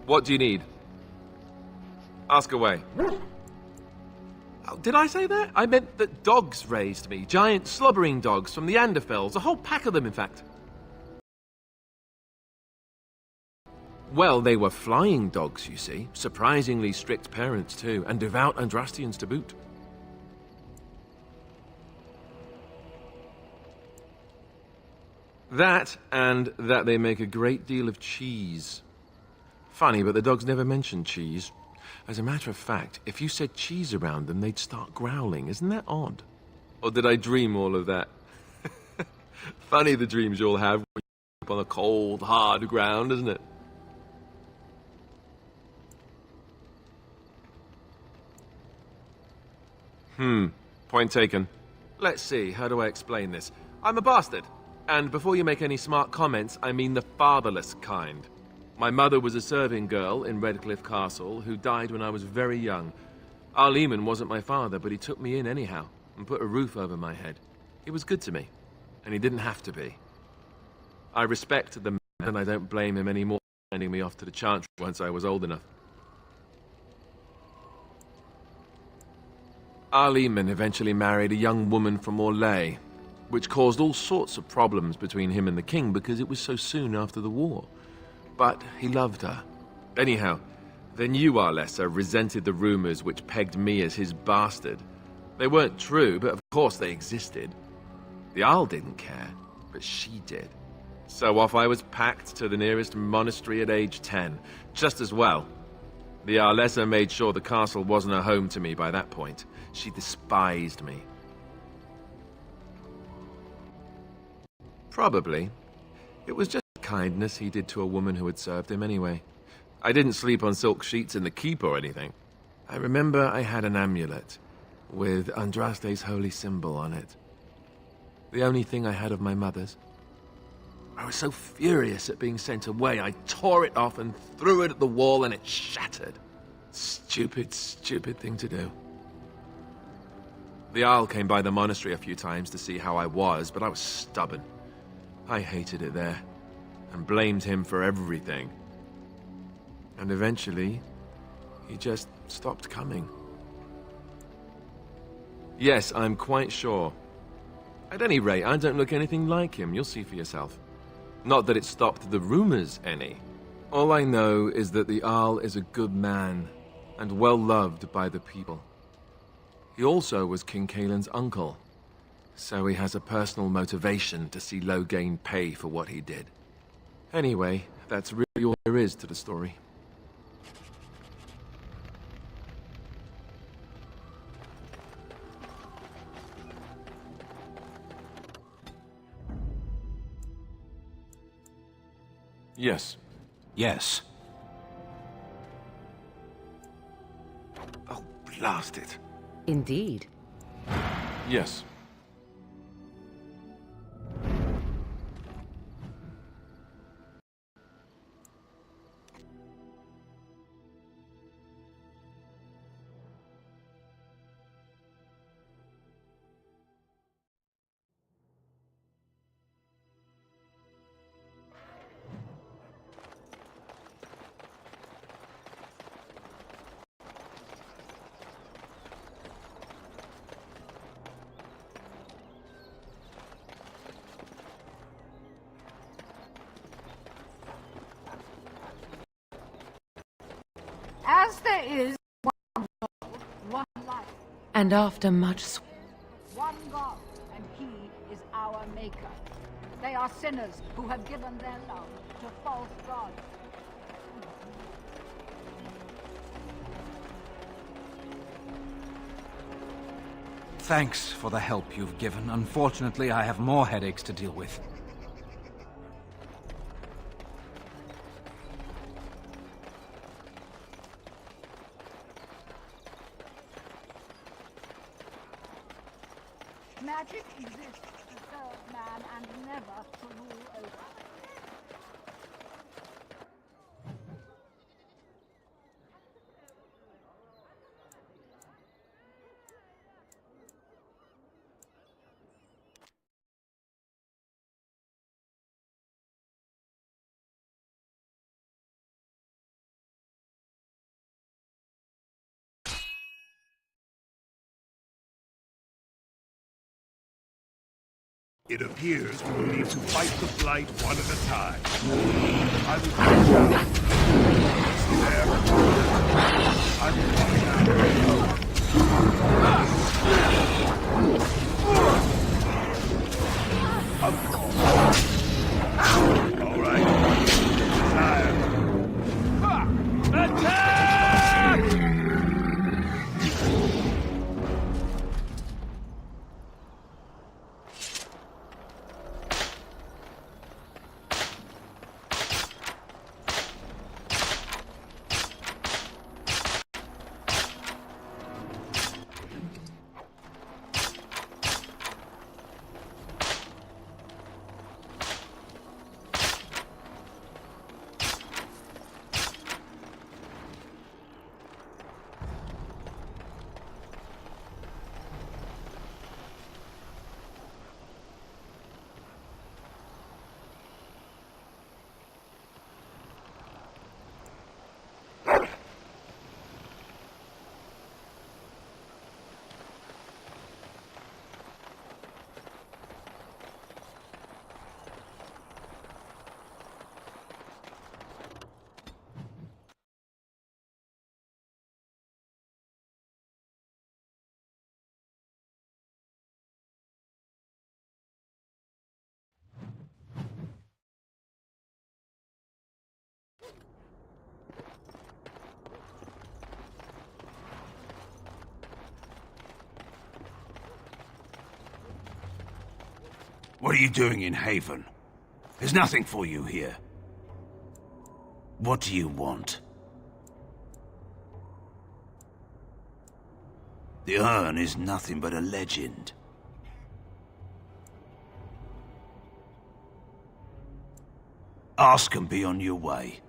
What do you need? Ask away. Oh, did I say that? I meant that dogs raised me. Giant slobbering dogs from the Anderfells. A whole pack of them, in fact. Well, they were flying dogs, you see. Surprisingly strict parents, too. And devout Andrastians to boot. That, and that they make a great deal of cheese. Funny, but the dogs never mentioned cheese. As a matter of fact, if you said cheese around them, they'd start growling. Isn't that odd? Or did I dream all of that? Funny the dreams you all have when you sleep on a cold, hard ground, isn't it? Point taken. Let's see, how do I explain this? I'm a bastard. And before you make any smart comments, I mean the fatherless kind. My mother was a serving girl in Redcliffe Castle who died when I was very young. Arleman wasn't my father, but he took me in anyhow and put a roof over my head. He was good to me, and he didn't have to be. I respect the man, and I don't blame him anymore for sending me off to the Chantry once I was old enough. Arleman eventually married a young woman from Orlais, which caused all sorts of problems between him and the king because it was so soon after the war. But he loved her. Anyhow, the new Arlessa resented the rumors which pegged me as his bastard. They weren't true, but of course they existed. The Arl didn't care, but she did. So off I was packed to the nearest monastery at age 10, just as well. The Arlessa made sure the castle wasn't a home to me by that point. She despised me. Probably. It was just kindness he did to a woman who had served him anyway. I didn't sleep on silk sheets in the keep or anything. I remember I had an amulet with Andraste's holy symbol on it. The only thing I had of my mother's. I was so furious at being sent away, I tore it off and threw it at the wall and it shattered. Stupid, stupid thing to do. The Arl came by the monastery a few times to see how I was, but I was stubborn. I hated it there, and blamed him for everything. And eventually, he just stopped coming. Yes, I'm quite sure. At any rate, I don't look anything like him, you'll see for yourself. Not that it stopped the rumors any. All I know is that the Arl is a good man, and well loved by the people. He also was King Caelan's uncle, so he has a personal motivation to see Loghain pay for what he did. Anyway, that's really all there is to the story. Yes. Yes. Oh, blast it. Indeed. Yes. As there is one world, one life, And after much one God, and He is our Maker. They are sinners who have given their love to false gods. Thanks for the help you've given. Unfortunately, I have more headaches to deal with. Magic exists to serve man and never to rule over. It appears we will need to fight the Blight one at a time. I will watch out. See there? I will watch out. All right. Time. Attack! What are you doing in Haven? There's nothing for you here. What do you want? The urn is nothing but a legend. Ask and be on your way.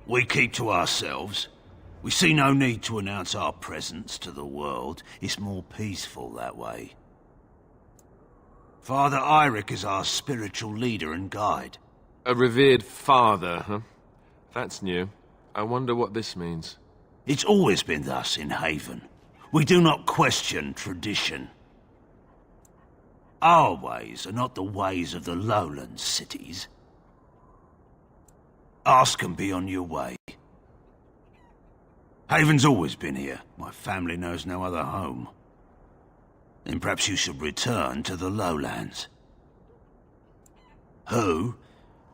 We keep to ourselves. We see no need to announce our presence to the world. It's more peaceful that way. Father Eirik is our spiritual leader and guide. A revered father, huh? That's new. I wonder what this means. It's always been thus in Haven. We do not question tradition. Our ways are not the ways of the lowland cities. Ask and be on your way. Haven's always been here. My family knows no other home. Then perhaps you should return to the lowlands. Who?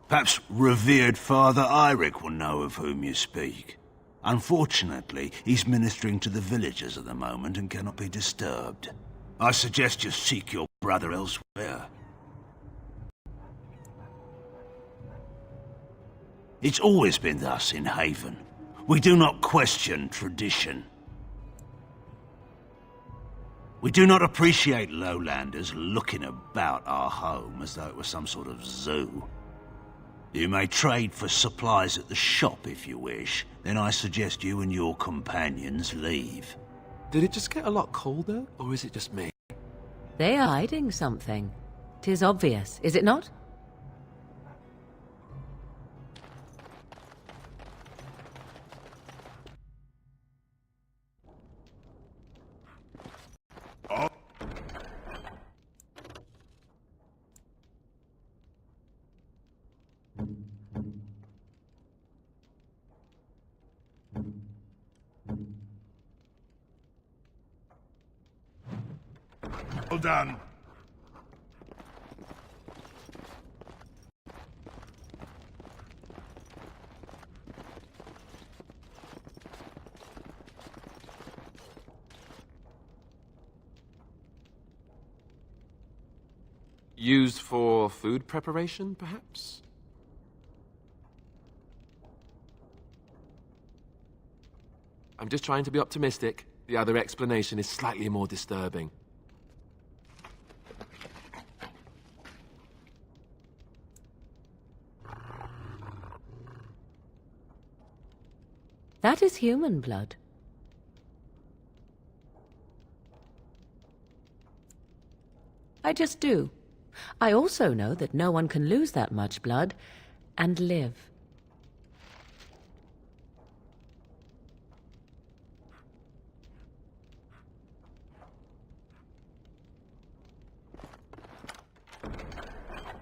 Perhaps revered Father Eirik will know of whom you speak. Unfortunately, he's ministering to the villagers at the moment and cannot be disturbed. I suggest you seek your brother elsewhere. It's always been thus in Haven. We do not question tradition. We do not appreciate lowlanders looking about our home as though it was some sort of zoo. You may trade for supplies at the shop if you wish, then I suggest you and your companions leave. Did it just get a lot colder, or is it just me? They are hiding something. 'Tis obvious, is it not? Well done. Used for food preparation, perhaps? I'm just trying to be optimistic. The other explanation is slightly more disturbing. That is human blood. I just do. I also know that no one can lose that much blood and live.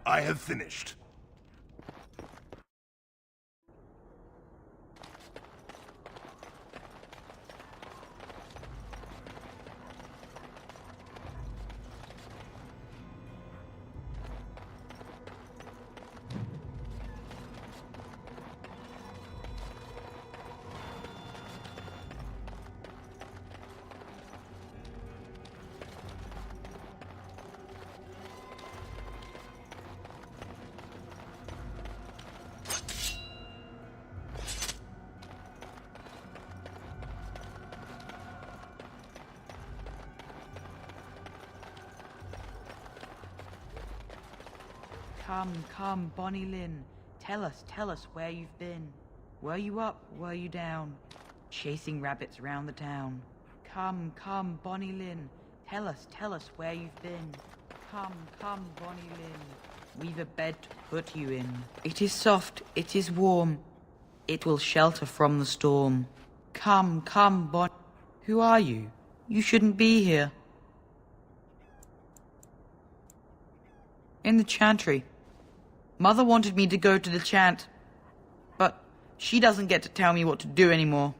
I have finished. Come, Bonnie Lynn. Tell us where you've been. Were you up, were you down? Chasing rabbits around the town. Come, Bonnie Lynn. Tell us where you've been. Come, Bonnie Lynn. We've a bed to put you in. It is soft, it is warm. It will shelter from the storm. Come, Bonnie. Who are you? You shouldn't be here. In the chantry. Mother wanted me to go to the chant, but she doesn't get to tell me what to do anymore.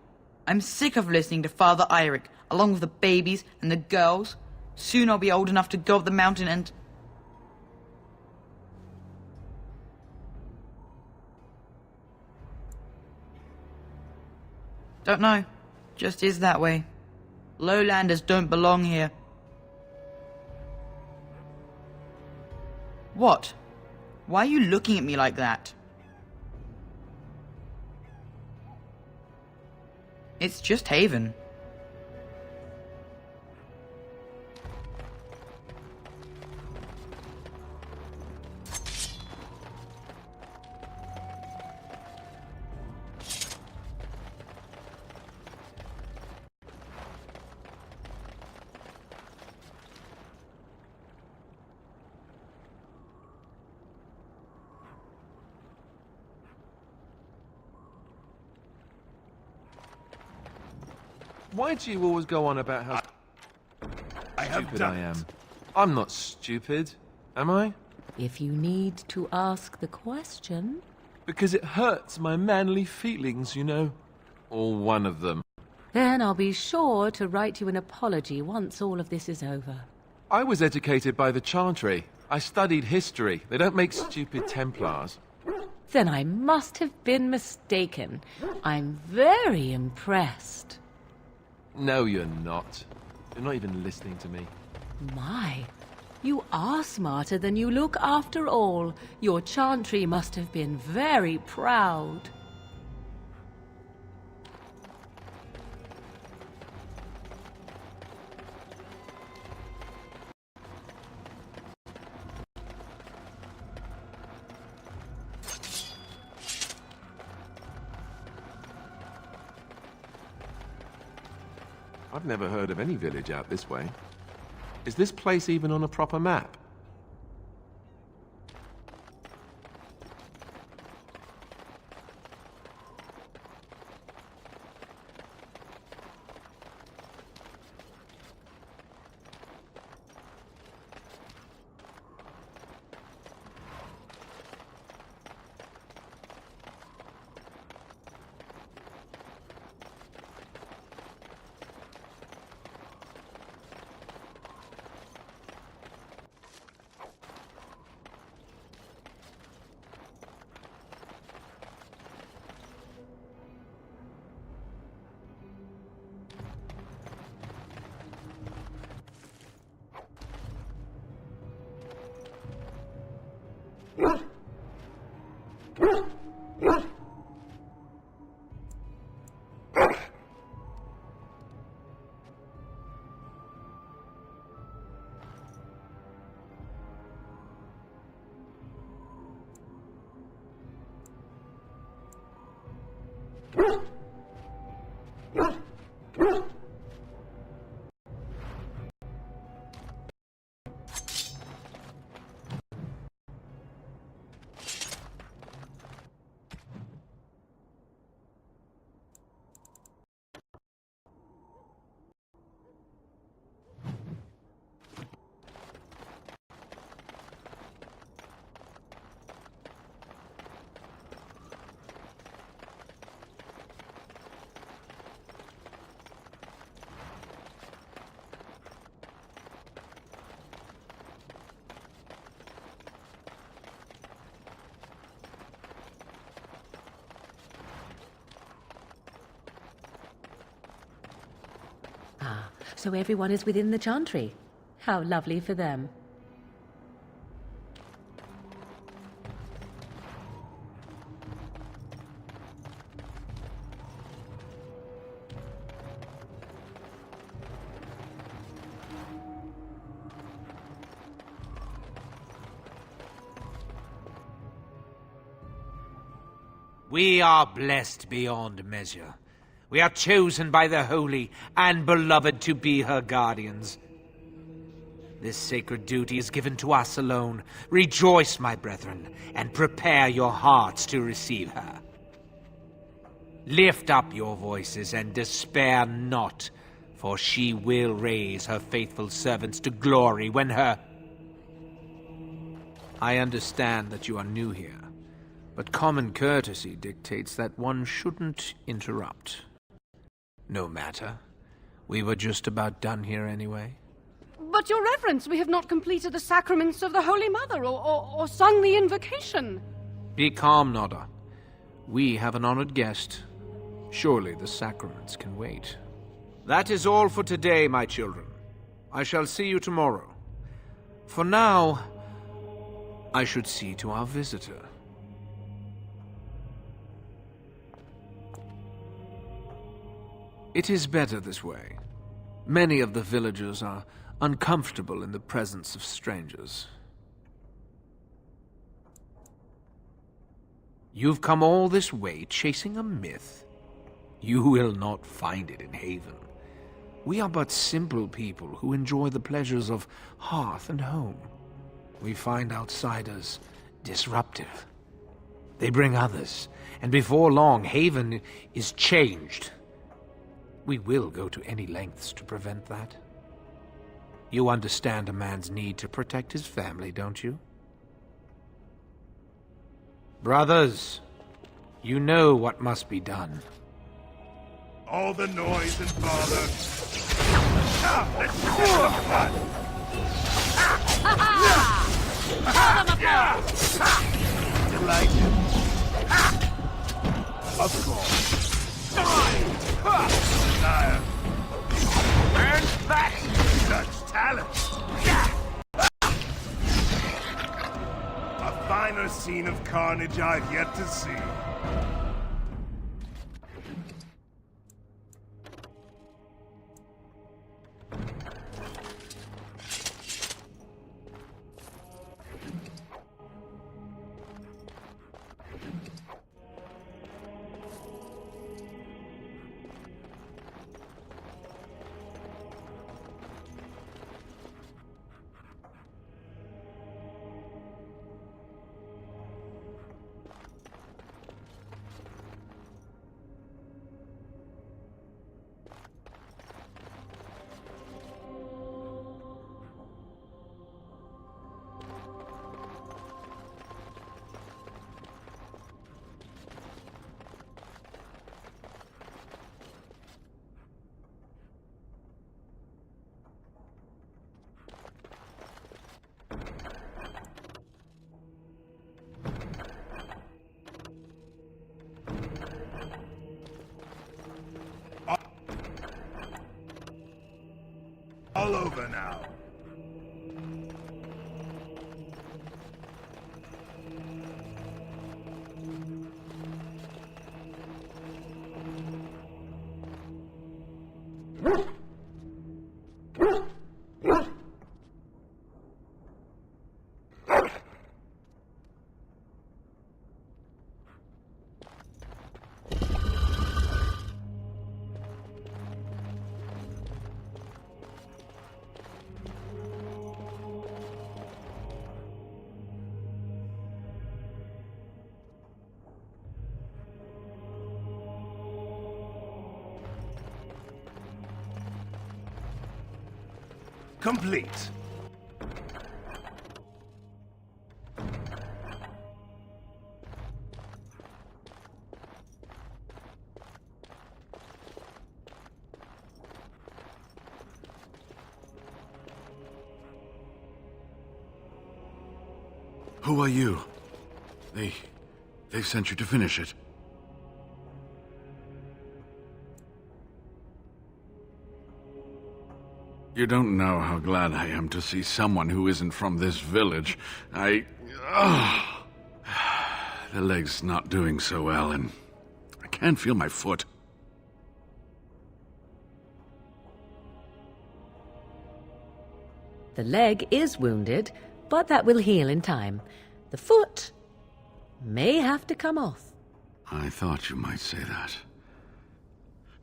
I'm sick of listening to Father Eirik, along with the babies and the girls. Soon I'll be old enough to go up the mountain and... Don't know. Just is that way. Lowlanders don't belong here. What? Why are you looking at me like that? It's just Haven. Why do you always go on about how I have stupid done I am? it. I'm not stupid, am I? If you need to ask the question... Because it hurts my manly feelings, you know. Or one of them. Then I'll be sure to write you an apology once all of this is over. I was educated by the Chantry. I studied history. They don't make stupid Templars. Then I must have been mistaken. I'm very impressed. No, you're not. You're not even listening to me. My, you are smarter than you look after all. Your Chantry must have been very proud. I've never heard of any village out this way. Is this place even on a proper map? so everyone is within the chantry. How lovely for them. We are blessed beyond measure. We are chosen by the holy and beloved to be her guardians. This sacred duty is given to us alone. Rejoice, my brethren, and prepare your hearts to receive her. Lift up your voices and despair not, for she will raise her faithful servants to glory when her... I understand that you are new here, but common courtesy dictates that one shouldn't interrupt. No matter. We were just about done here anyway. But, Your Reverence, we have not completed the sacraments of the Holy Mother or sung the invocation. Be calm, Nodda. We have an honored guest. Surely the sacraments can wait. That is all for today, my children. I shall see you tomorrow. For now, I should see to our visitor. It is better this way. Many of the villagers are uncomfortable in the presence of strangers. You've come all this way chasing a myth? You will not find it in Haven. We are but simple people who enjoy the pleasures of hearth and home. We find outsiders disruptive. They bring others, and before long, Haven is changed. We will go to any lengths to prevent that. You understand a man's need to protect his family, don't you? Brothers, you know what must be done. All the noise and bother. Ah, let's get some fun. Delighted. Of course. Liar. And that such talent. A finer scene of carnage I've yet to see. All over now. Complete. Who are you? They've sent you to finish it. You don't know how glad I am to see someone who isn't from this village. The leg's not doing so well, and I can't feel my foot. The leg is wounded, but that will heal in time. The foot may have to come off. I thought you might say that.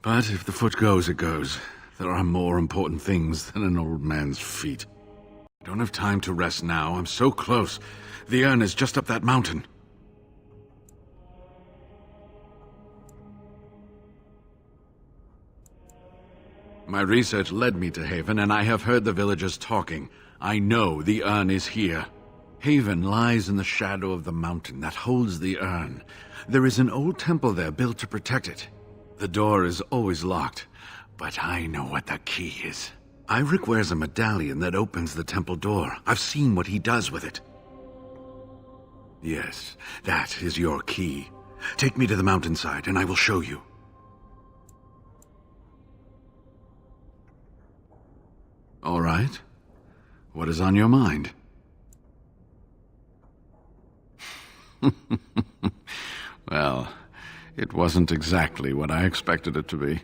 But if the foot goes, it goes. There are more important things than an old man's feet. I don't have time to rest now. I'm so close. The urn is just up that mountain. My research led me to Haven, and I have heard the villagers talking. I know the urn is here. Haven lies in the shadow of the mountain that holds the urn. There is an old temple there built to protect it. The door is always locked, but I know what the key is. Iric wears a medallion that opens the temple door. I've seen what he does with it. Yes, that is your key. Take me to the mountainside, and I will show you. All right. What is on your mind? Well, it wasn't exactly what I expected it to be.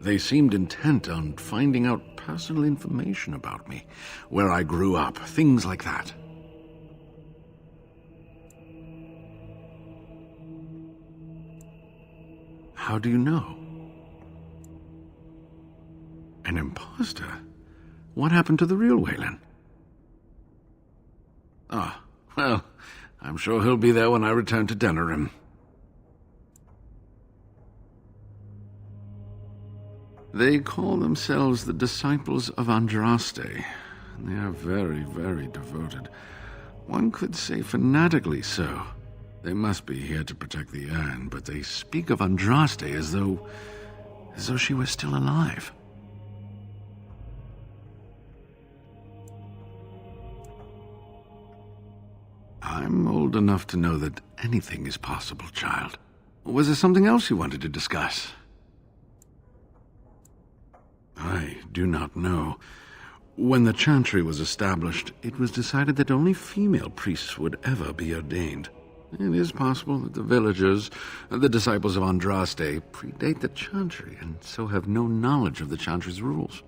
They seemed intent on finding out personal information about me, where I grew up, things like that. How do you know? An imposter? What happened to the real Waylon? Ah, well, I'm sure he'll be there when I return to Denerim. They call themselves the Disciples of Andraste. They are very, very devoted. One could say fanatically so. They must be here to protect the urn, but they speak of Andraste as though she were still alive. I'm old enough to know that anything is possible, child. Was there something else you wanted to discuss? I do not know. When the chantry was established, it was decided that only female priests would ever be ordained. It is possible that the villagers, the disciples of Andraste, predate the chantry and so have no knowledge of the chantry's rules.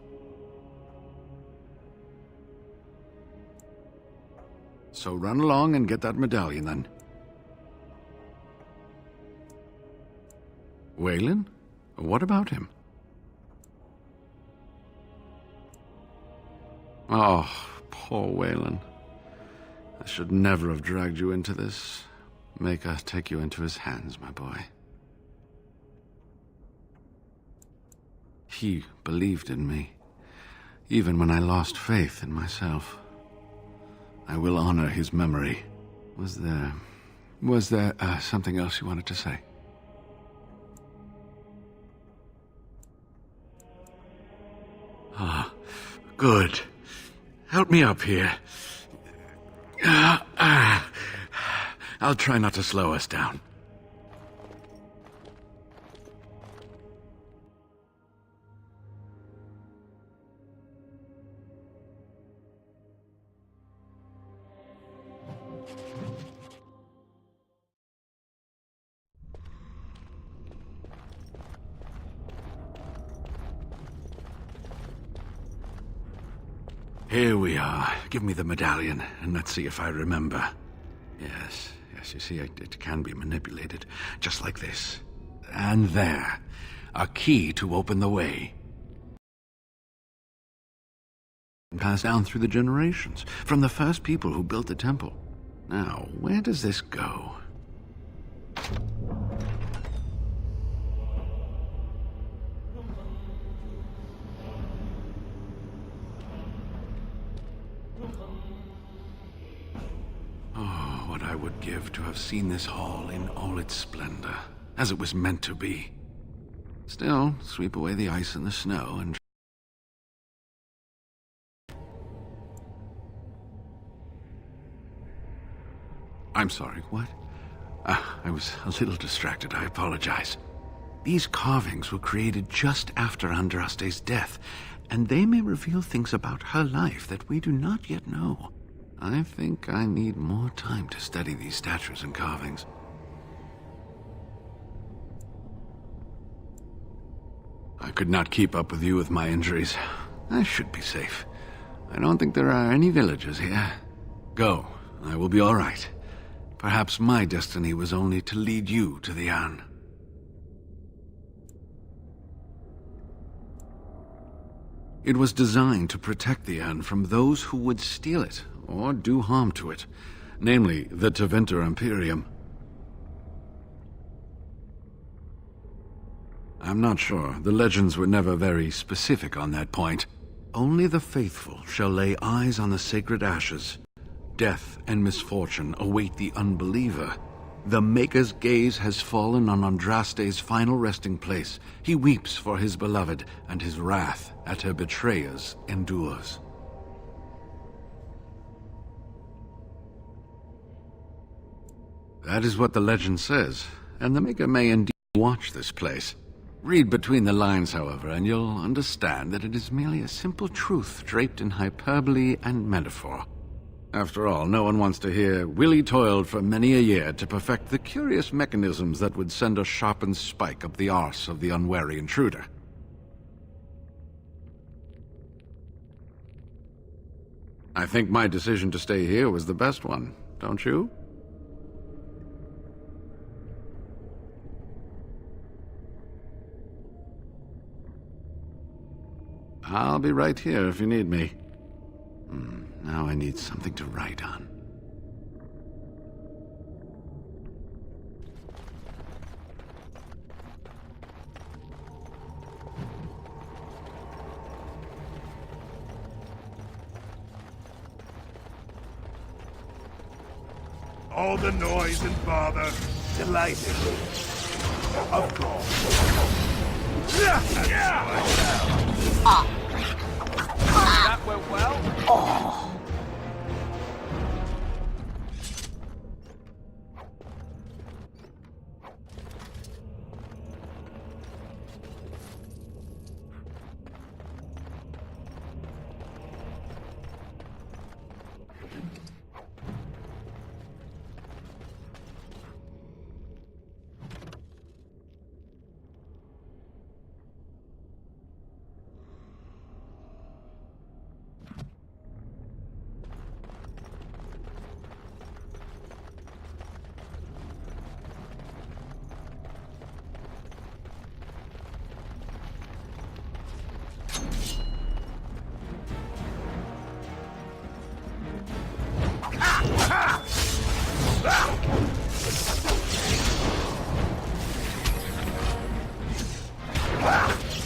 So run along and get that medallion, then. Waylon? What about him? Oh, poor Waylon. I should never have dragged you into this. Maker, take you into his hands, my boy. He believed in me, even when I lost faith in myself. I will honor his memory. Was there something else you wanted to say? Ah, good. Help me up here. I'll try not to slow us down. Here we are. Give me the medallion, and let's see if I remember. Yes, you see, it can be manipulated, just like this. And there, a key to open the way. Passed down through the generations, from the first people who built the temple. Now, where does this go? Oh, what I would give to have seen this hall in all its splendor, as it was meant to be. Still, sweep away the ice and the snow and... I'm sorry, what? I was a little distracted, I apologize. These carvings were created just after Andraste's death, and they may reveal things about her life that we do not yet know. I think I need more time to study these statues and carvings. I could not keep up with you with my injuries. I should be safe. I don't think there are any villagers here. Go. I will be all right. Perhaps my destiny was only to lead you to the urn. It was designed to protect the urn from those who would steal it or do harm to it, namely the Tevinter Imperium. I'm not sure. The legends were never very specific on that point. Only the faithful shall lay eyes on the sacred ashes. Death and misfortune await the unbeliever. The Maker's gaze has fallen on Andraste's final resting place. He weeps for his beloved, and his wrath at her betrayers endures. That is what the legend says, and the Maker may indeed watch this place. Read between the lines, however, and you'll understand that it is merely a simple truth draped in hyperbole and metaphor. After all, no one wants to hear Willie toiled for many a year to perfect the curious mechanisms that would send a sharpened spike up the arse of the unwary intruder. I think my decision to stay here was the best one, don't you? I'll be right here if you need me. Now I need something to write on. All the noise and bother. Delighted. Of course. That went well.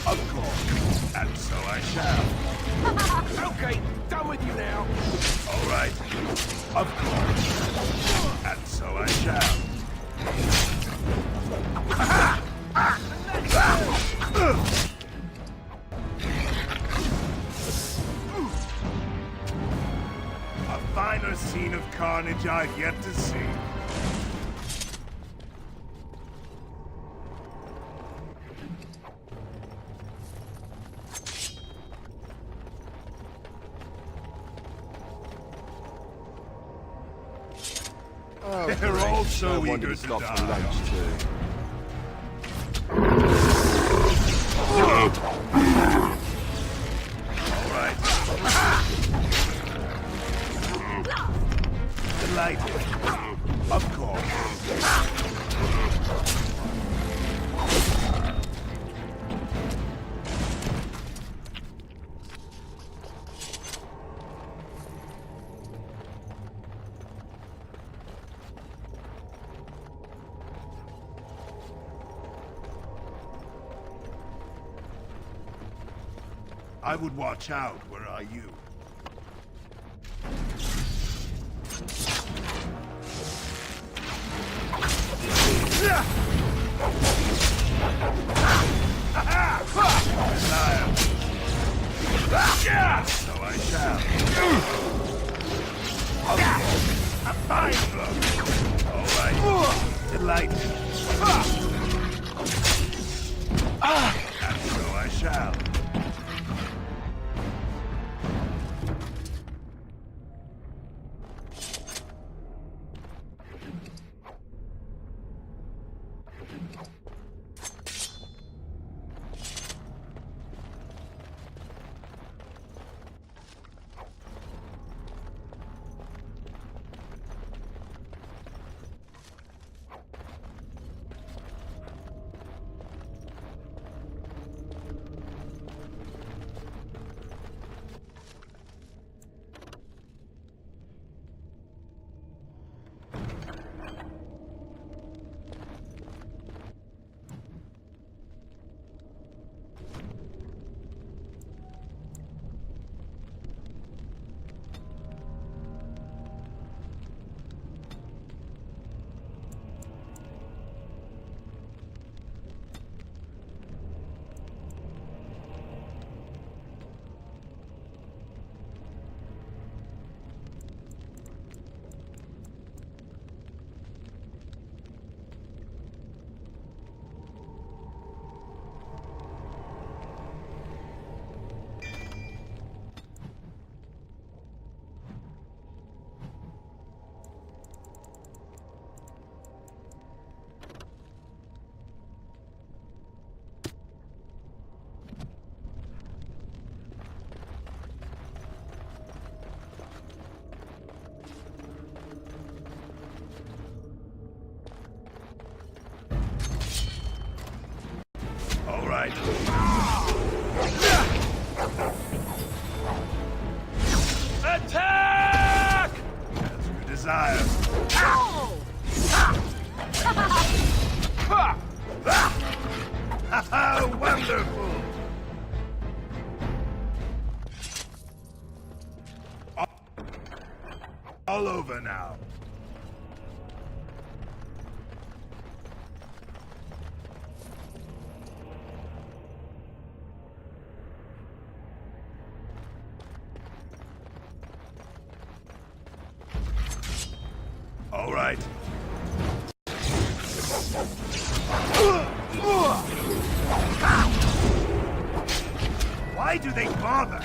Of course, and so I shall. Okay, done with you now. All right, of course, and so I shall. A finer scene of carnage I've yet to see. They're all so eager to die. All right. Delighted. Of course. I would watch out, where are you? So I shall. A fine blow. All right. Delighted. And so I shall. Right. Attack! As you desire. Ow! Wonderful! All over now. All right. Why do they bother?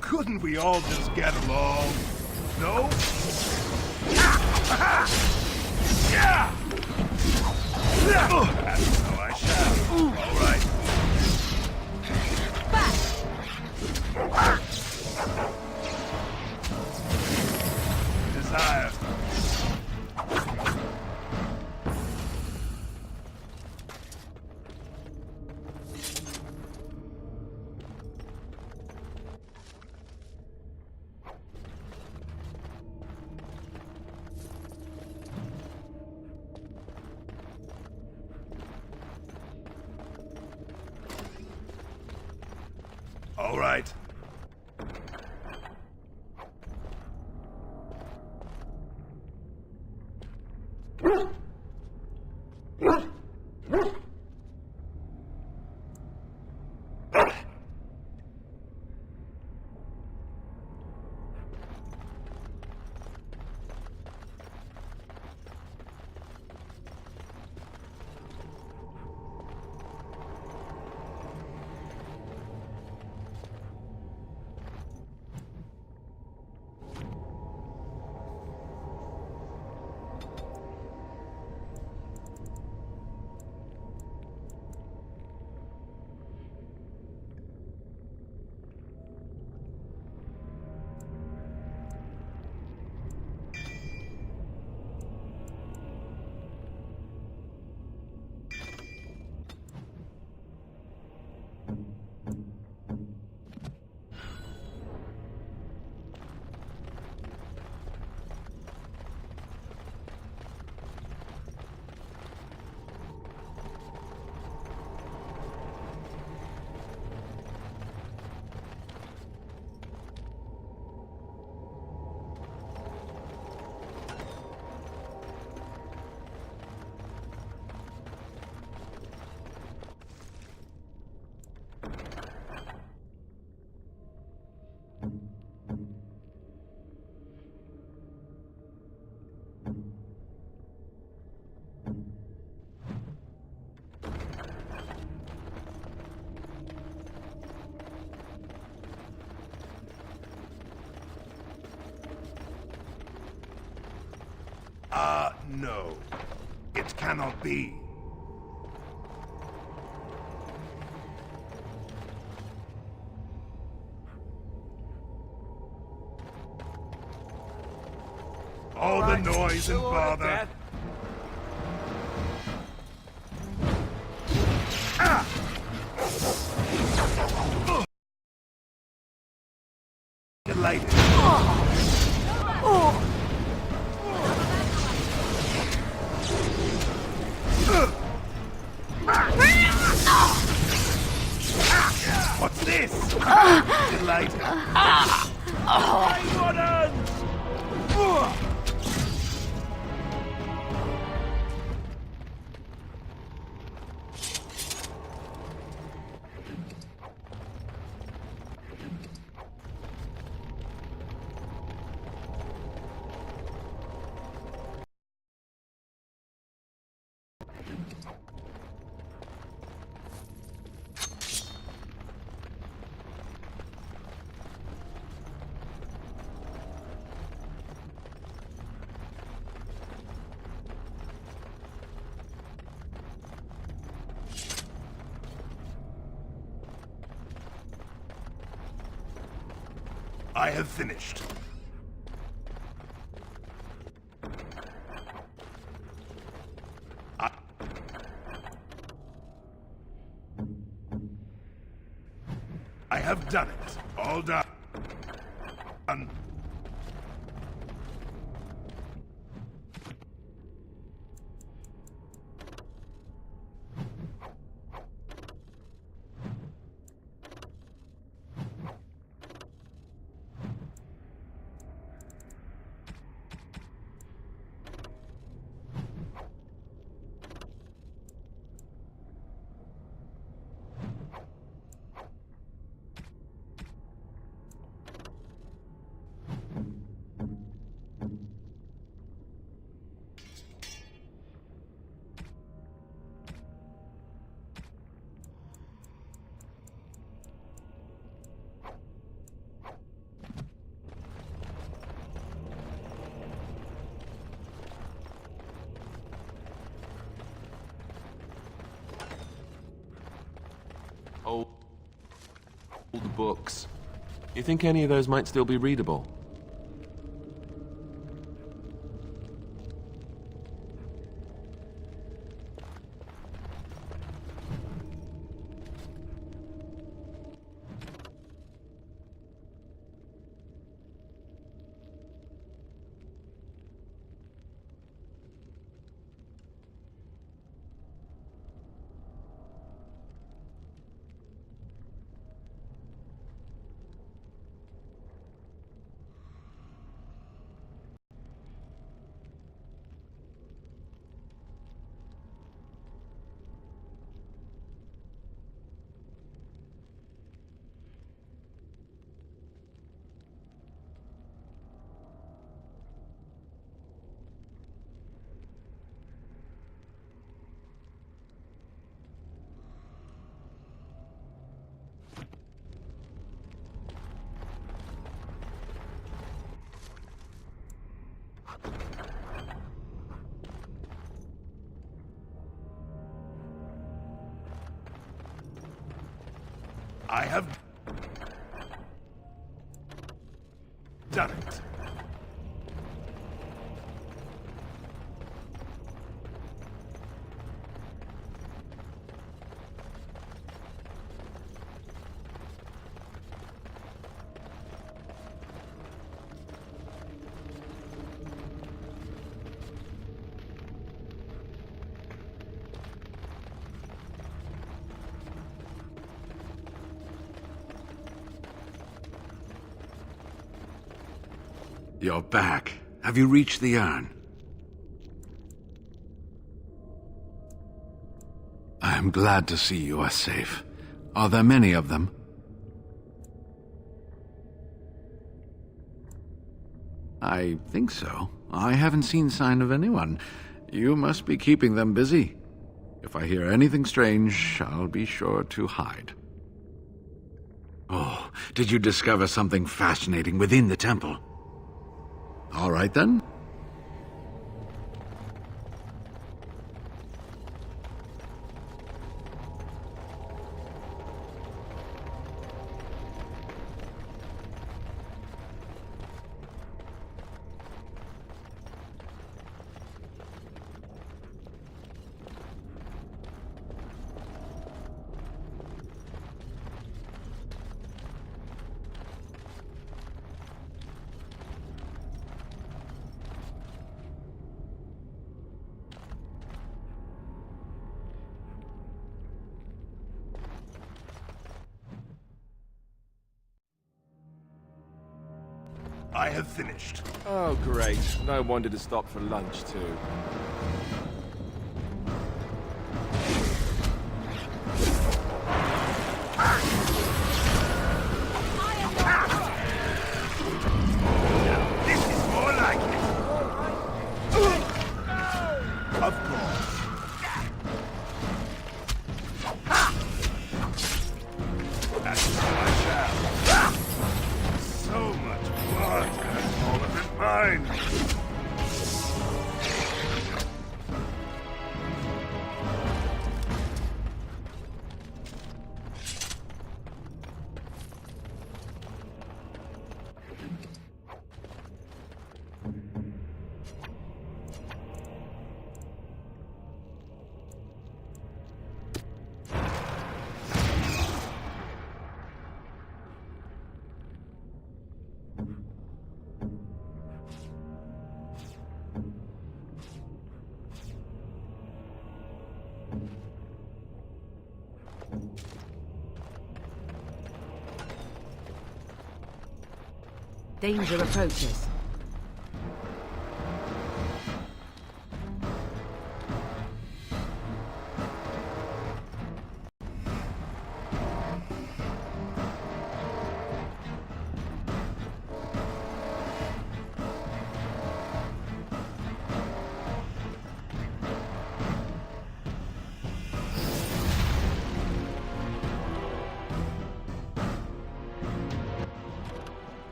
Couldn't we all just get along? No? Yeah! And so I shall. All right. Desire. All right. No. It cannot be. All the noise and bother. Delighted. What's this? Delighted. I have finished. I have done it. All done. All the books. You think any of those might still be readable? I have done it. You're back. Have you reached the urn? I'm glad to see you are safe. Are there many of them? I think so. I haven't seen sign of anyone. You must be keeping them busy. If I hear anything strange, I'll be sure to hide. Oh, did you discover something fascinating within the temple? All right, then. I have finished. Oh, great. No wonder to stop for lunch, too. This is more like it. Of course. And so I shall. So much blood, and all of it mine. Danger approaches.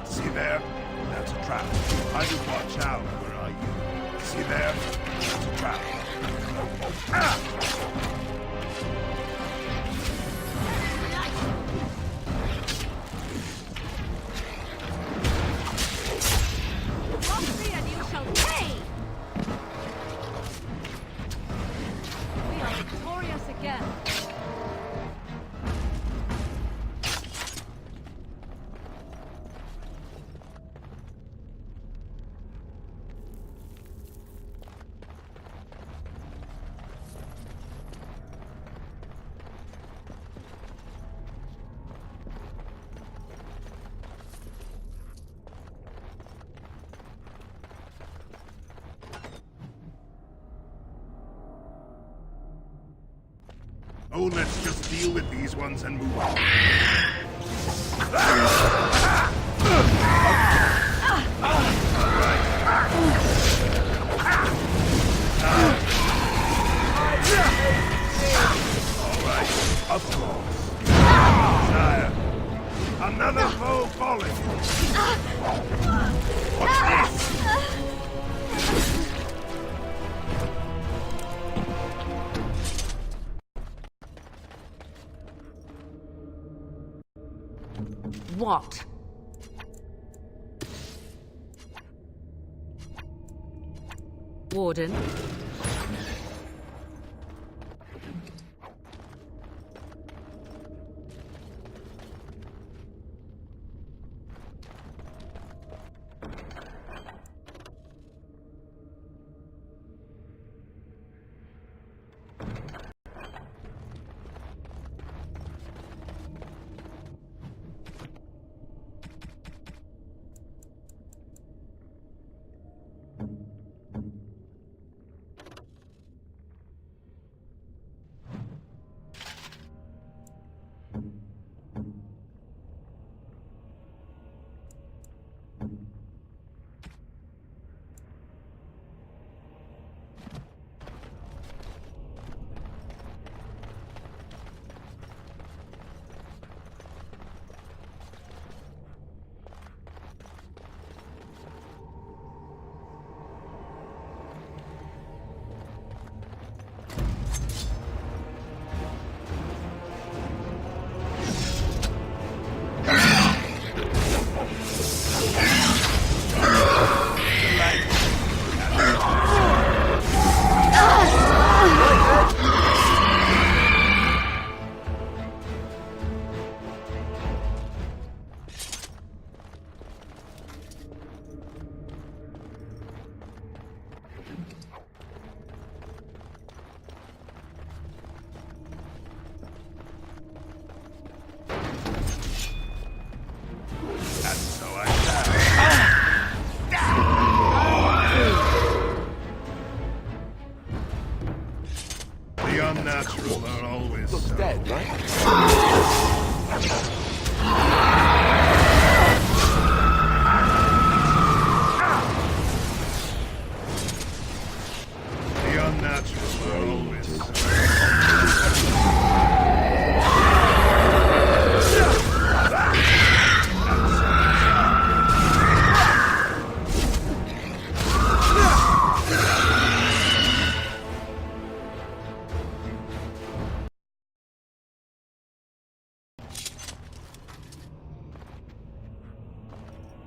See there? That's a trap. I would watch out. Where are you? See there? That's a trap. Free and you shall pay! We are victorious again. Oh, let's just deal with these ones and move on. Alright, of course. Sire, another foe falling. What's this? What? Warden?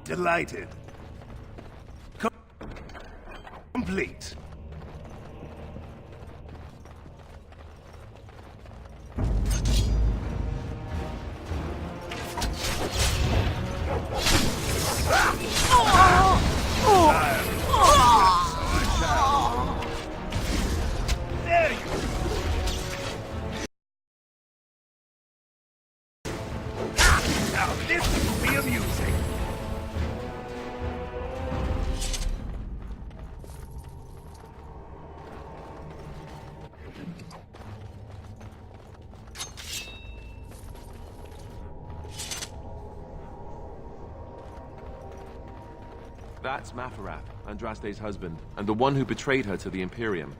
Delighted. Complete. There you go. Now this will be amusing. That's Mafarath, Andraste's husband, and the one who betrayed her to the Imperium.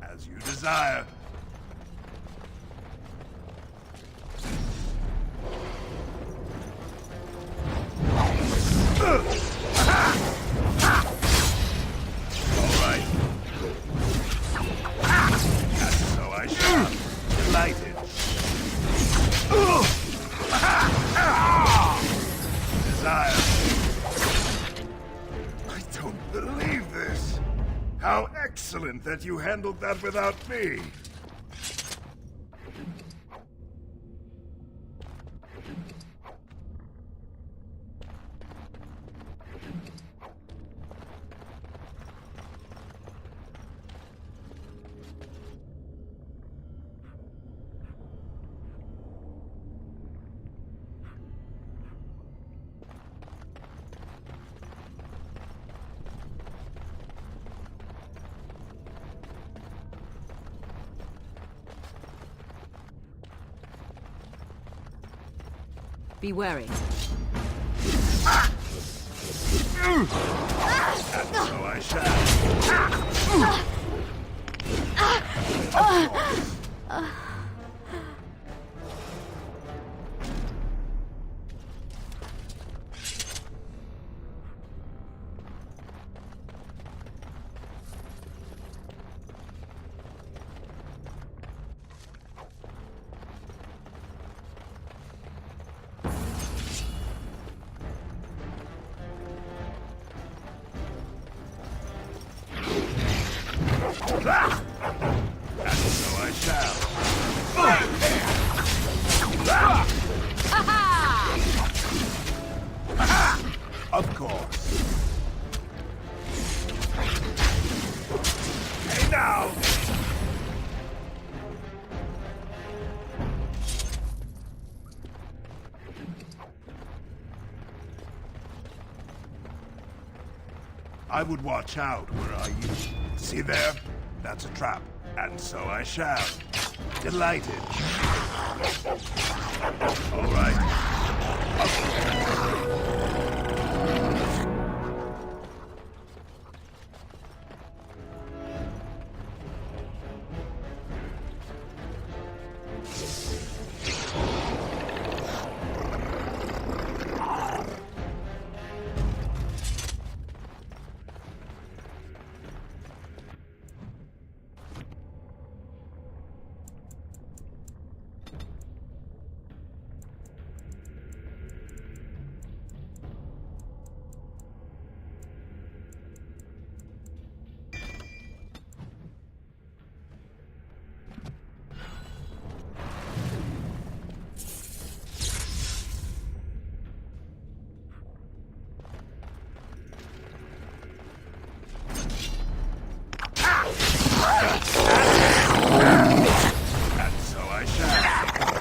As you desire. All right. And so I shall. Delighted. Desire. I don't believe this. How excellent that you handled that without me. Be wary. And so I shall. And so I shall. Of course. Hey now! I would watch out were I you. See there? That's a trap. And so I shall. Delighted. All right. And so I shall.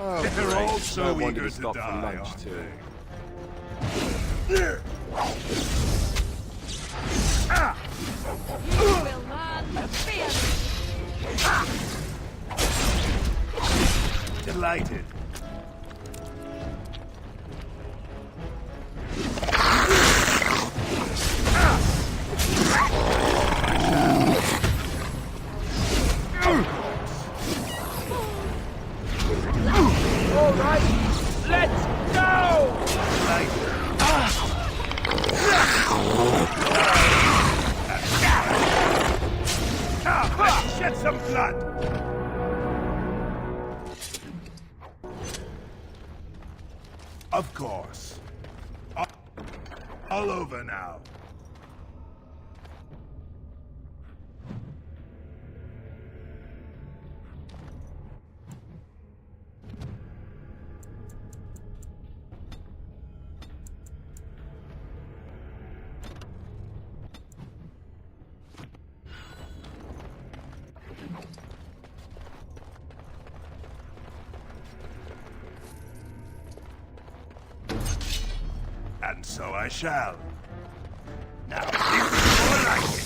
Oh, They're great. all so No wonder eager you to stopped for die, lunch, aren't too. they? You will learn to fear me. Delighted. All right, let's go! Let's shed some blood. Of course. All over now. And so I shall. Now, this is more like it.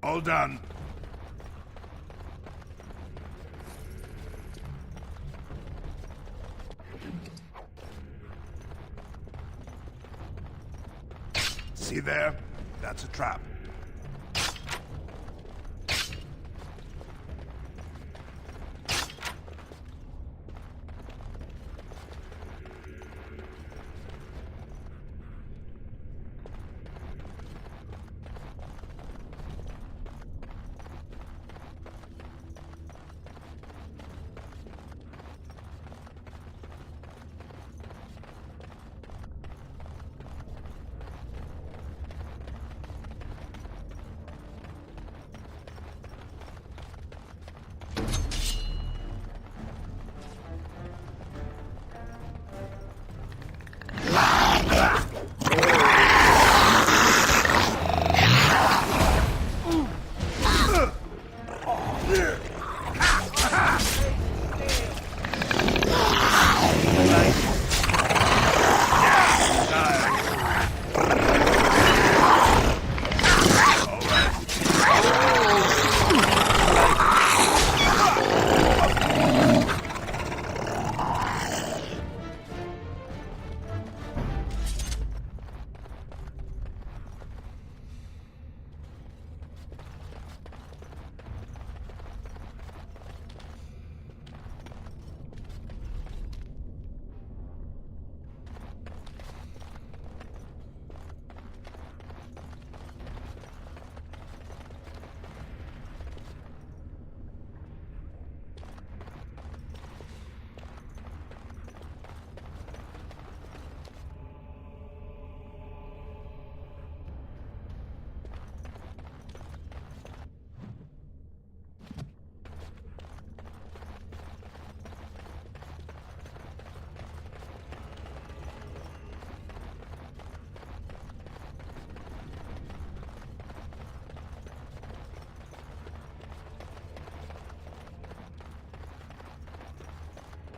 All done. See there? That's a trap.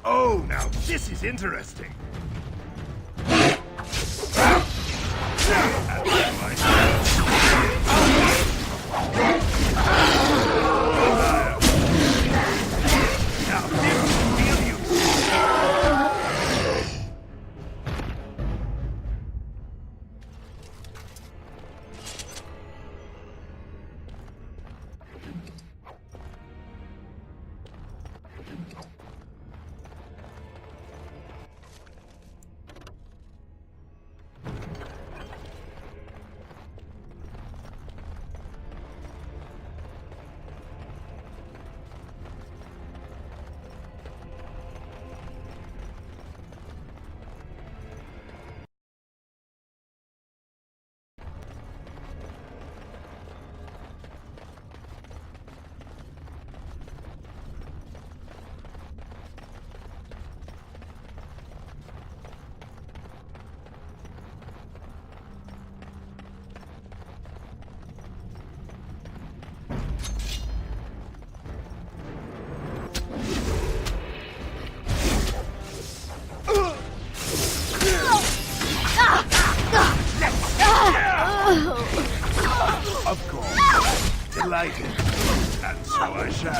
Oh, now this is interesting. Delighted. And so I shall.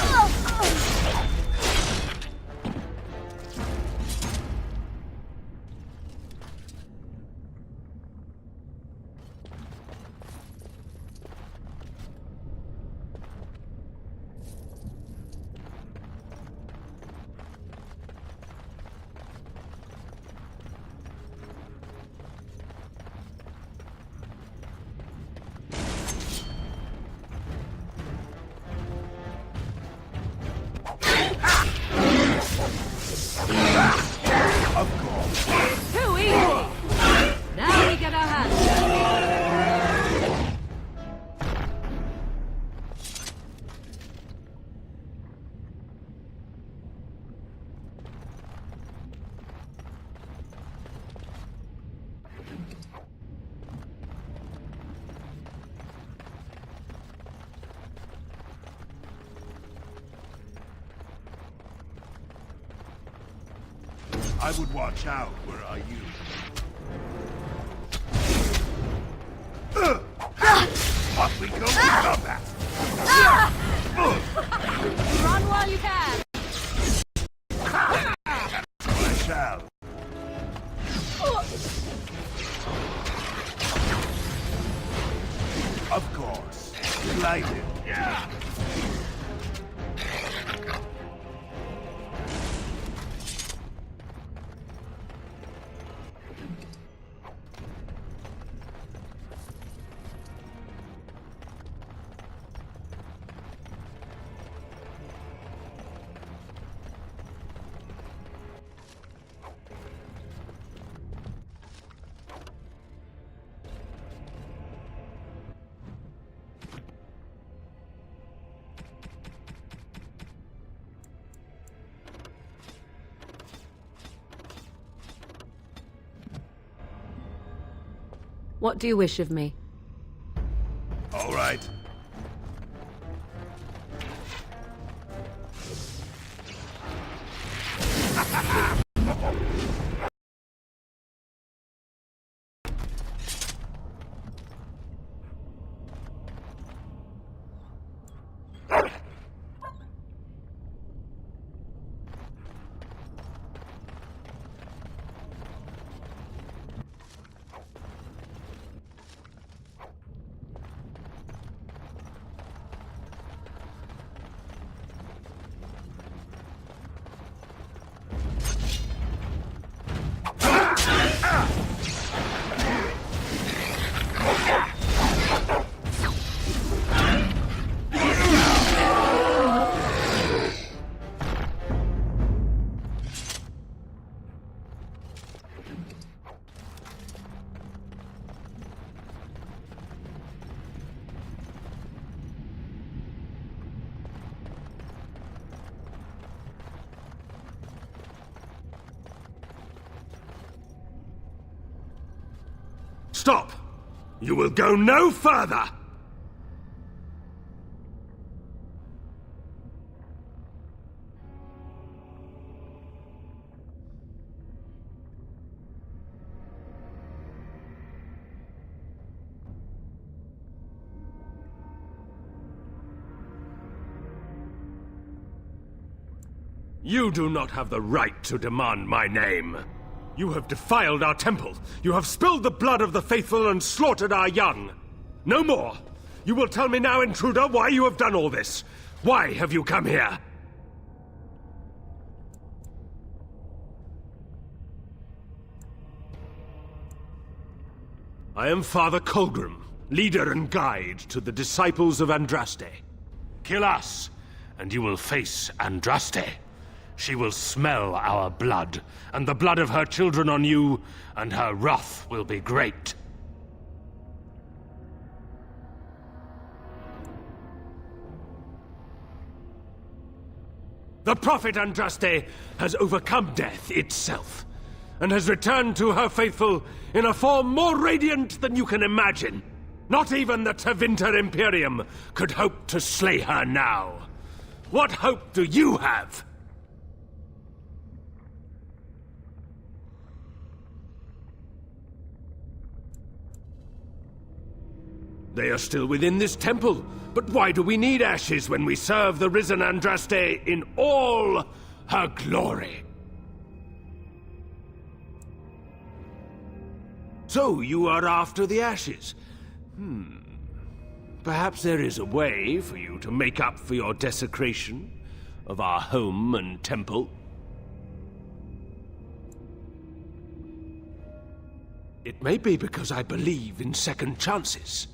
Of course. Too easy! Now we get our hands dirty. I would watch out were I you. Off we go to combat. Run while you can! I shall. Of course. Delighted. Yeah. What do you wish of me? All right. Stop! You will go no further! You do not have the right to demand my name. You have defiled our temple. You have spilled the blood of the faithful and slaughtered our young. No more. You will tell me now, intruder, why you have done all this. Why have you come here? I am Father Colgrim, leader and guide to the disciples of Andraste. Kill us, and you will face Andraste. She will smell our blood, and the blood of her children on you, and her wrath will be great. The prophet Andraste has overcome death itself, and has returned to her faithful in a form more radiant than you can imagine. Not even the Tevinter Imperium could hope to slay her now. What hope do you have? They are still within this temple. But why do we need ashes when we serve the risen Andraste in all her glory? So you are after the ashes? Perhaps there is a way for you to make up for your desecration of our home and temple. It may be because I believe in second chances.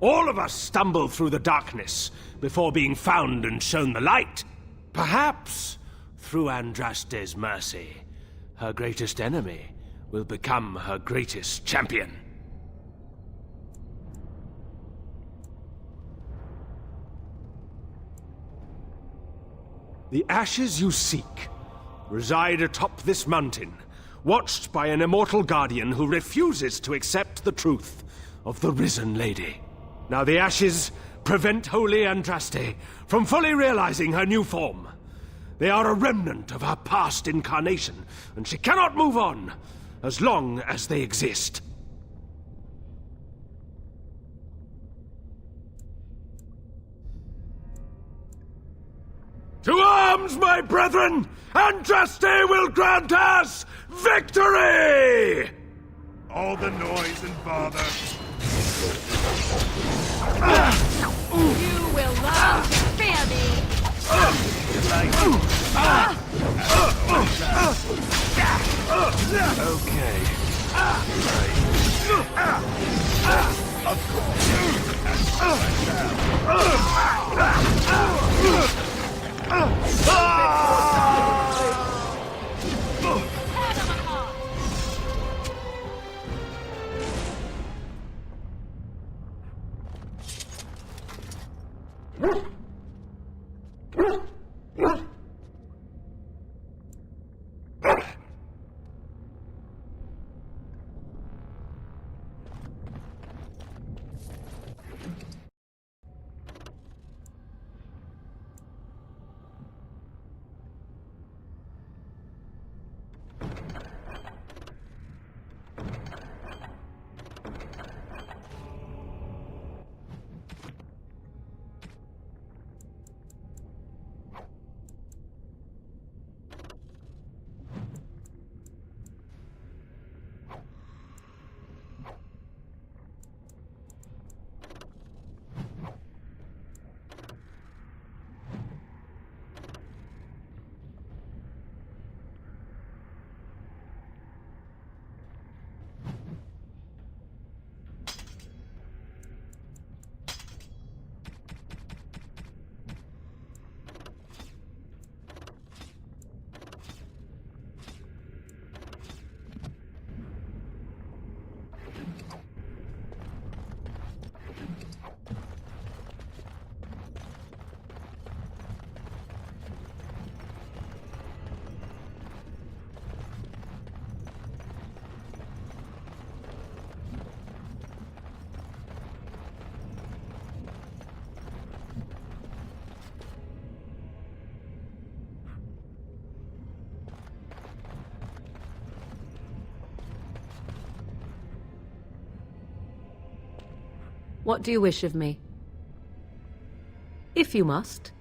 All of us stumble through the darkness before being found and shown the light. Perhaps, through Andraste's mercy, her greatest enemy will become her greatest champion. The ashes you seek reside atop this mountain, watched by an immortal guardian who refuses to accept the truth of the risen lady. Now the ashes prevent Holy Andraste from fully realizing her new form. They are a remnant of her past incarnation, and she cannot move on as long as they exist. To arms, my brethren! Andraste will grant us victory! All the noise and bother. You will learn to fear me! Okay. Of course. What do you wish of me? If you must.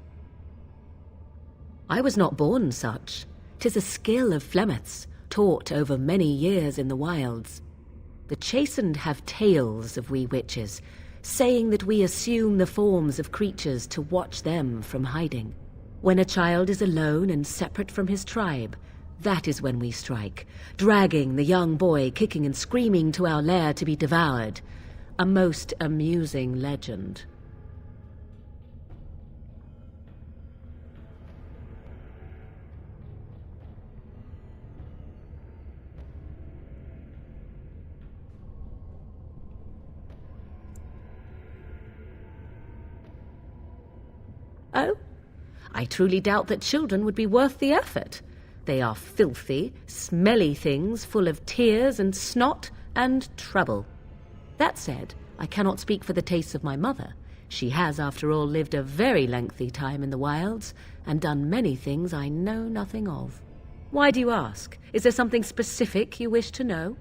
I was not born such. 'Tis a skill of Flemeth's, taught over many years in the wilds. The chastened have tales of we witches, saying that we assume the forms of creatures to watch them from hiding. When a child is alone and separate from his tribe, that is when we strike, dragging the young boy kicking and screaming to our lair to be devoured. A most amusing legend. Oh? I truly doubt that children would be worth the effort. They are filthy, smelly things full of tears and snot and trouble. That said, I cannot speak for the tastes of my mother. She has, after all, lived a very lengthy time in the wilds and done many things I know nothing of. Why do you ask? Is there something specific you wish to know?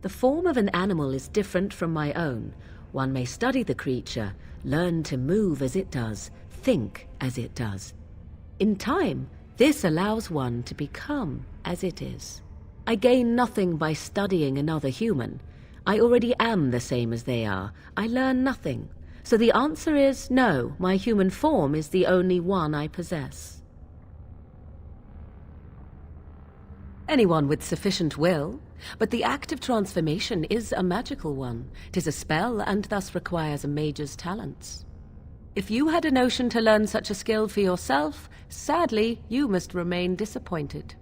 The form of an animal is different from my own. One may study the creature, learn to move as it does, think as it does. In time, this allows one to become as it is. I gain nothing by studying another human. I already am the same as they are. I learn nothing. So the answer is no, my human form is the only one I possess. Anyone with sufficient will, but the act of transformation is a magical one. 'Tis a spell and thus requires a mage's talents. If you had a notion to learn such a skill for yourself, sadly, you must remain disappointed.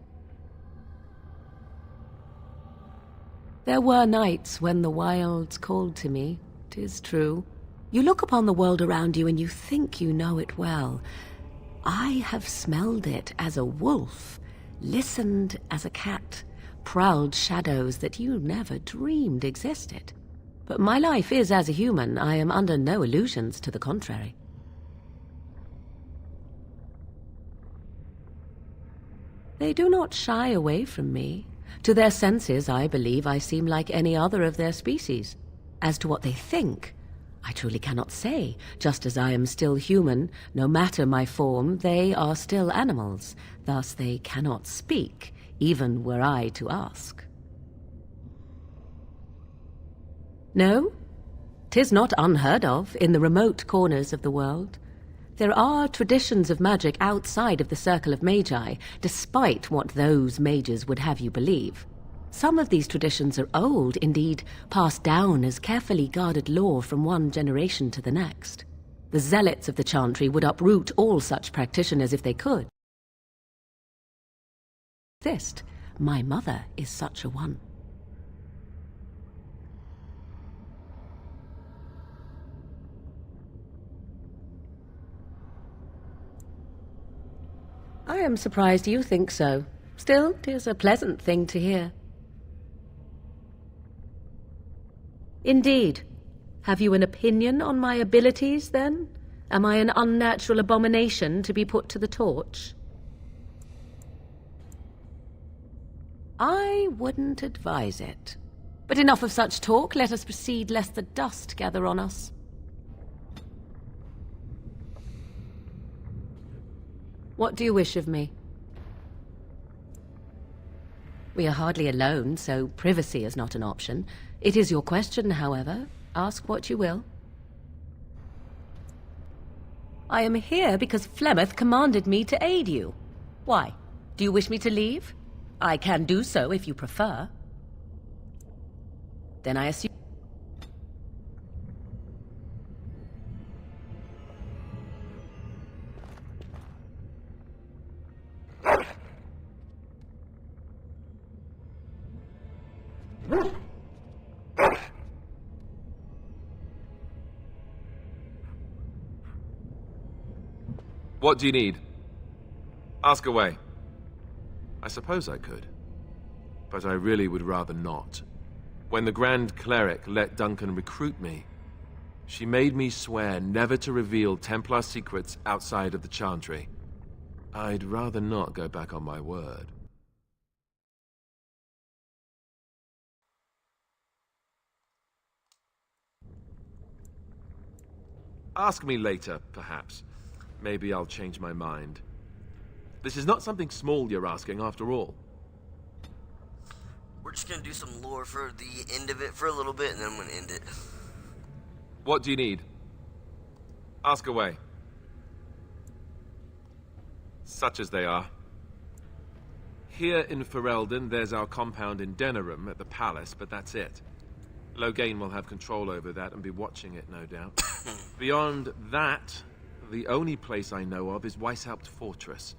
There were nights when the wilds called to me, 'tis true. You look upon the world around you and you think you know it well. I have smelled it as a wolf, listened as a cat, prowled shadows that you never dreamed existed. But my life is as a human. I am under no illusions to the contrary. They do not shy away from me. To their senses, I believe I seem like any other of their species. As to what they think, I truly cannot say. Just as I am still human, no matter my form, they are still animals. Thus they cannot speak, even were I to ask. No, 'tis not unheard of in the remote corners of the world. There are traditions of magic outside of the circle of magi, despite what those mages would have you believe. Some of these traditions are old, indeed, passed down as carefully guarded lore from one generation to the next. The zealots of the chantry would uproot all such practitioners if they could. My mother is such a one. I am surprised you think so. Still, 'tis a pleasant thing to hear. Indeed. Have you an opinion on my abilities, then? Am I an unnatural abomination to be put to the torch? I wouldn't advise it. But enough of such talk. Let us proceed, lest the dust gather on us. What do you wish of me? We are hardly alone, so privacy is not an option. It is your question, however. Ask what you will. I am here because Flemeth commanded me to aid you. Why? Do you wish me to leave? I can do so if you prefer. Then I assume... What do you need? Ask away. I suppose I could, but I really would rather not. When the Grand Cleric let Duncan recruit me, she made me swear never to reveal Templar secrets outside of the Chantry. I'd rather not go back on my word. Ask me later, perhaps. Maybe I'll change my mind. This is not something small you're asking, after all. We're just gonna do some lore for the end of it for a little bit, and then I'm gonna end it. What do you need? Ask away. Such as they are. Here in Ferelden, there's our compound in Denerim at the palace, but that's it. Loghain will have control over that and be watching it, no doubt. Beyond that, the only place I know of is Weishaupt Fortress.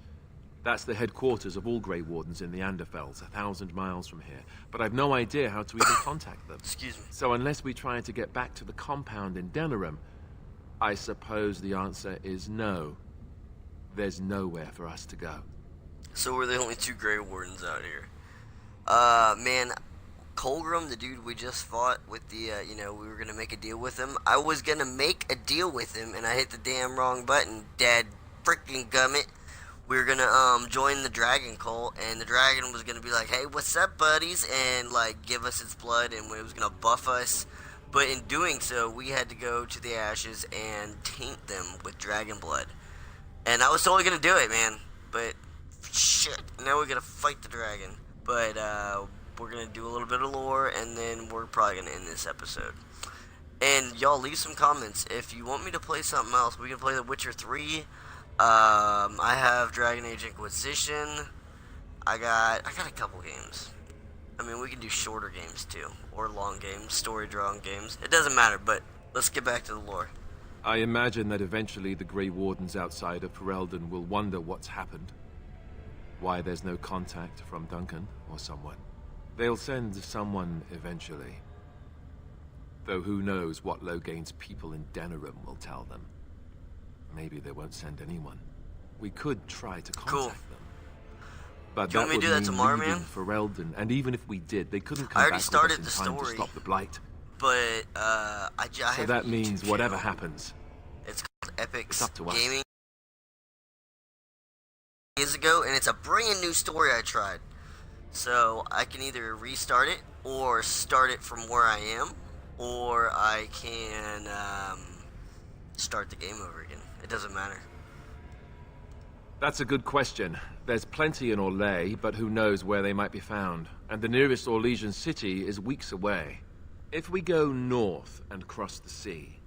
That's the headquarters of all Grey Wardens in the Anderfells, 1,000 miles from here. But I've no idea how to even contact them. Excuse me. So unless we try to get back to the compound in Denerim, I suppose the answer is no. There's nowhere for us to go. So we're the only two Grey Wardens out here. Man, Colgrim, the dude we just fought with the, we were gonna make a deal with him. I was gonna make a deal with him, and I hit the damn wrong button. Dad freaking gummit. we were gonna join the dragon cult, and the dragon was gonna be like, hey, what's up, buddies, and like give us its blood, and it was gonna buff us. But in doing so, we had to go to the ashes and taint them with dragon blood. And I was totally gonna do it, man. But shit, now we gotta fight the dragon. But we're gonna do a little bit of lore, and then we're probably gonna end this episode. And y'all leave some comments if you want me to play something else. We can play The Witcher 3. I have Dragonage Inquisition. I got a couple games. I mean, we can do shorter games too, or long games, story-drawn games. It doesn't matter, but let's get back to the lore. I imagine that eventually the Grey Wardens outside of Ferelden will wonder what's happened. Why there's no contact from Duncan or someone. They'll send someone eventually. Though who knows what Logain's people in Denerim will tell them. Maybe they won't send anyone. We could try to contact them. But do you want me to do that tomorrow, man? Ferelden, and even if we did, they couldn't come I already back started with the us in time story, to stop the blight. But So that means whatever happens, it's called Epic's it's up to us. Gaming. Years ago, and it's a brand new story I tried. So I can either restart it or start it from where I am, or I can start the game over again. It doesn't matter. That's a good question. There's plenty in Orlais, but who knows where they might be found. And the nearest Orlesian city is weeks away. If we go north and cross the sea,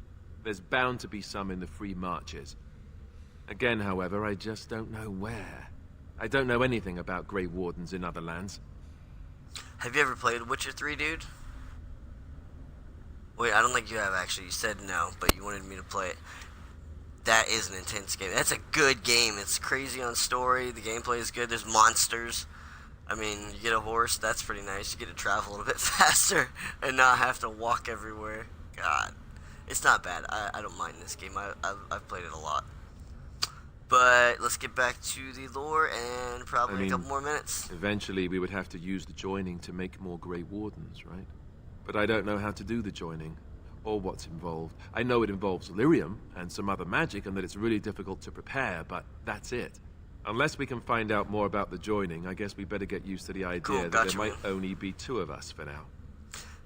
there's bound to be some in the Free Marches. Again, however, I just don't know where. I don't know anything about Grey Wardens in other lands. Have you ever played Witcher 3, dude? Wait, I don't think you have, actually. You said no, but you wanted me to play it. That is an intense game. That's a good game. It's crazy on story. The gameplay is good. There's monsters. I mean, you get a horse. That's pretty nice. You get to travel a little bit faster and not have to walk everywhere. God. It's not bad. I don't mind this game. I've played it a lot. But let's get back to the lore and probably a couple more minutes. Eventually, we would have to use the joining to make more Grey Wardens, right? But I don't know how to do the joining, or what's involved. I know it involves lyrium and some other magic, and that it's really difficult to prepare, but that's it. Unless we can find out more about the joining, I guess we better get used to the idea that there might only be 2 of us for now.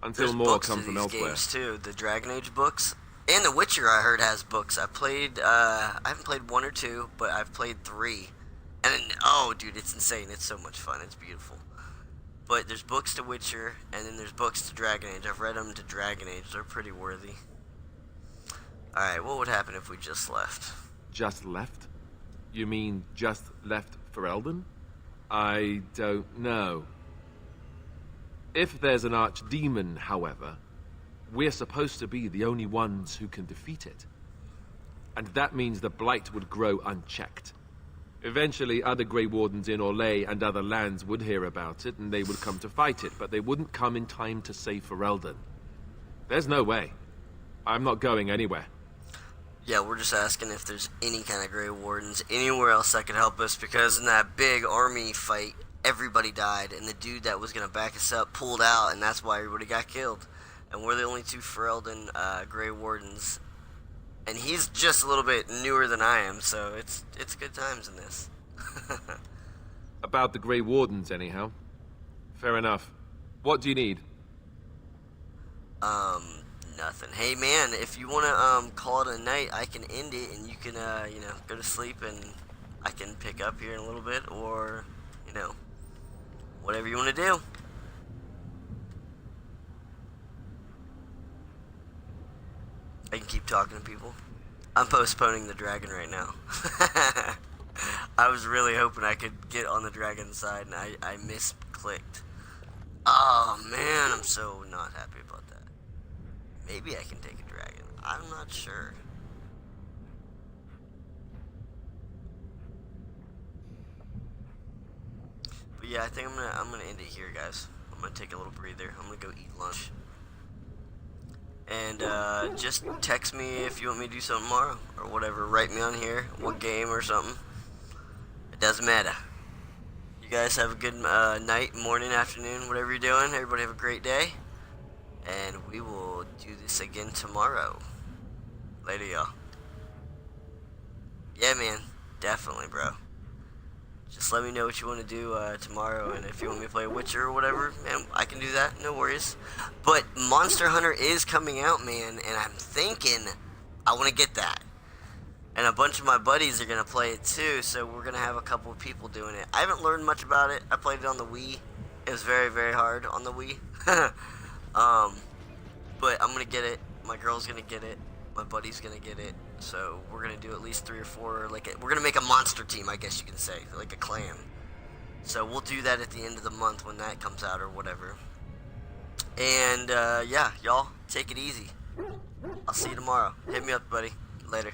Until There's more books come to from these elsewhere. games too. The Dragonage books. And The Witcher, I heard, has books. I haven't played 1 or 2, but I've played 3. And, oh, dude, it's insane. It's so much fun. It's beautiful. But there's books to Witcher, and then there's books to Dragonage. I've read them to Dragonage. They're pretty worthy. Alright, what would happen if we just left? Just left? You mean just left Ferelden? I don't know. If there's an archdemon, however, we're supposed to be the only ones who can defeat it. And that means the blight would grow unchecked. Eventually, other Grey Wardens in Orlais and other lands would hear about it, and they would come to fight it, but they wouldn't come in time to save Ferelden. There's no way. I'm not going anywhere. Yeah, we're just asking if there's any kind of Grey Wardens anywhere else that could help us, because in that big army fight, everybody died, and the dude that was going to back us up pulled out, and that's why everybody got killed. And we're the only 2 Ferelden Grey Wardens. And he's just a little bit newer than I am, so it's good times in this. About the Grey Wardens, anyhow. Fair enough. What do you need? Nothing. Hey, man, if you want to call it a night, I can end it, and you can, go to sleep, and I can pick up here in a little bit, or, whatever you want to do. I can keep talking to people. I'm postponing the dragon right now. I was really hoping I could get on the dragon side, and I misclicked. Oh, man, I'm so not happy about that. Maybe I can take a dragon. I'm not sure. But yeah, I think I'm gonna end it here, guys. I'm gonna take a little breather. I'm gonna go eat lunch. And just text me if you want me to do something tomorrow or whatever. Write me on here, what game or something. It doesn't matter. You guys have a good night, morning, afternoon, whatever you're doing. Everybody have a great day. And we will do this again tomorrow. Later, y'all. Yeah, man. Definitely, bro. just let me know what you want to do tomorrow, and if you want me to play Witcher or whatever, man, I can do that, no worries. But Monster Hunter is coming out, man, and I'm thinking I want to get that. And a bunch of my buddies are going to play it too, so we're going to have a couple of people doing it. I haven't learned much about it. I played it on the Wii. It was very, very hard on the Wii. But I'm going to get it. My girl's going to get it. My buddy's going to get it. So we're going to do at least 3 or 4. We're going to make a monster team, I guess you can say. Like a clan. So we'll do that at the end of the month when that comes out or whatever. And, yeah, y'all, take it easy. I'll see you tomorrow. Hit me up, buddy. Later.